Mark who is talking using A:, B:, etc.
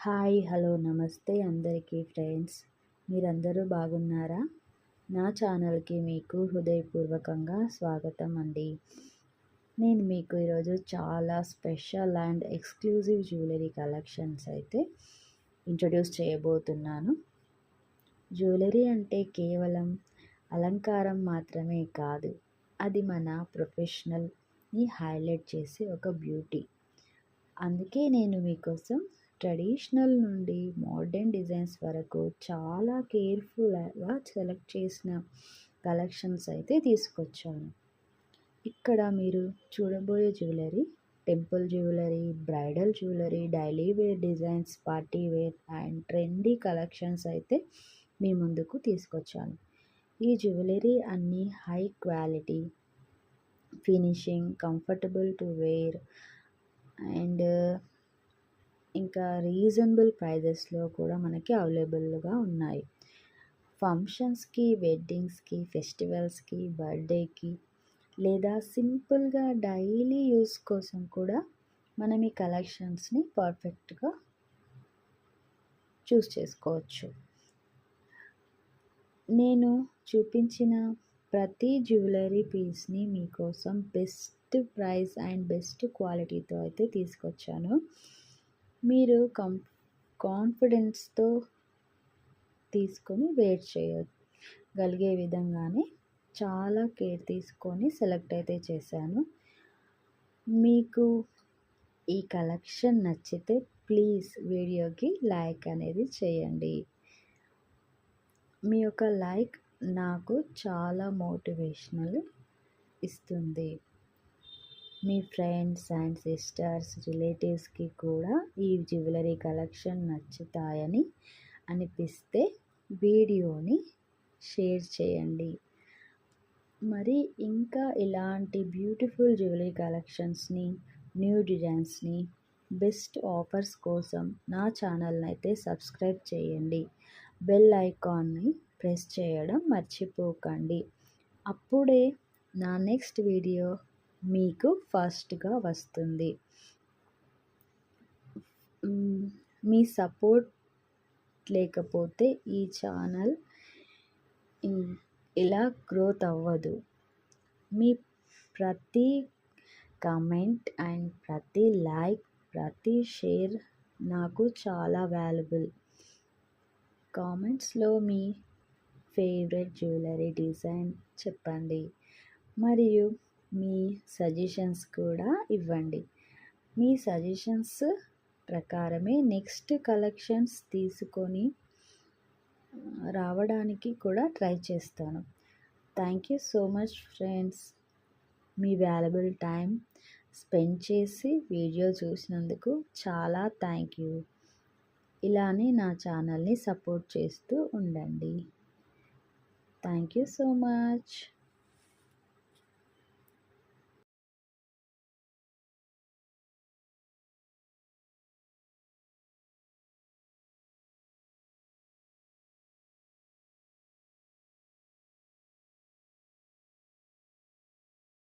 A: Hi hello నమస్తే అందరికీ friends. మీరందరూ బాగున్నారా? నా ఛానల్కి మీకు హృదయపూర్వకంగా స్వాగతం అండి. నేను మీకు ఈరోజు చాలా special and exclusive jewellery collections అయితే ఇంట్రడ్యూస్ చేయబోతున్నాను. జ్యువెలరీ అంటే కేవలం అలంకారం మాత్రమే కాదు, అది మన ప్రొఫెషనల్ని హైలైట్ చేసే ఒక బ్యూటీ. అందుకే నేను మీకోసం ట్రెడిషనల్ నుండి మోడర్న్ డిజైన్స్ వరకు చాలా కేర్ఫుల్గా సెలెక్ట్ చేసిన కలెక్షన్స్ అయితే తీసుకొచ్చాను. ఇక్కడ మీరు చూడబోయే jewellery temple jewellery, bridal jewellery, daily wear designs, party wear and trendy collections అయితే మీ ముందుకు తీసుకొచ్చాను. ఈ జ్యువెలరీ అన్నీ high quality finishing, comfortable to wear and ఇంకా రీజనబుల్ ప్రైజెస్లో కూడా మనకి అవైలబుల్గా ఉన్నాయి. ఫంక్షన్స్కి, వెడ్డింగ్స్కి, ఫెస్టివల్స్కి, బర్త్డేకి లేదా సింపుల్గా డైలీ యూస్ కోసం కూడా మనం ఈ కలెక్షన్స్ని పర్ఫెక్ట్గా చూస్ చేసుకోవచ్చు. నేను చూపించిన ప్రతి జ్యువెలరీ పీస్ని మీకోసం బెస్ట్ ప్రైస్ అండ్ బెస్ట్ క్వాలిటీతో అయితే తీసుకొచ్చాను. మీరు కాన్ఫిడెన్స్తో తీసుకొని వేర్ చేయగలిగే విధంగానే చాలా కేర్ తీసుకొని సెలెక్ట్ అయితే చేశాను. మీకు ఈ కలెక్షన్ నచ్చితే ప్లీజ్ వీడియోకి లైక్ అనేది చేయండి. మీ యొక్క లైక్ నాకు చాలా మోటివేషనల్ ఇస్తుంది. మీ ఫ్రెండ్స్ అండ్ సిస్టర్స్, రిలేటివ్స్కి కూడా ఈ జ్యువెలరీ కలెక్షన్ నచ్చుతాయని అనిపిస్తే వీడియోని షేర్ చేయండి. మరి ఇంకా ఇలాంటి బ్యూటిఫుల్ జ్యువెలరీ కలెక్షన్స్ని, న్యూ డిజైన్స్ని, బెస్ట్ ఆఫర్స్ కోసం నా ఛానల్ని అయితే సబ్స్క్రైబ్ చేయండి. బెల్ ఐకాన్ని ప్రెస్ చేయడం మర్చిపోకండి. అప్పుడే నా నెక్స్ట్ వీడియో మీకు ఫస్ట్గా వస్తుంది. మీ సపోర్ట్ లేకపోతే ఈ ఛానల్ ఇలా గ్రోత్ అవ్వదు. మీ ప్రతి కామెంట్ అండ్ ప్రతి లైక్, ప్రతి షేర్ నాకు చాలా వాల్యుబుల్. కామెంట్స్లో మీ ఫేవరెట్ జ్యువెలరీ డిజైన్ చెప్పండి, మరియు మీ సజెషన్స్ కూడా ఇవ్వండి. మీ సజెషన్స్ ప్రకారమే నెక్స్ట్ కలెక్షన్స్ తీసుకొని రావడానికి కూడా ట్రై చేస్తాను. Thank you so much friends. Me valuable time spend చేసి వీడియో చూసినందుకు చాలా థ్యాంక్ యూ. ఇలానే నా ఛానల్ని సపోర్ట్ చేస్తూ ఉండండి. Thank you so much.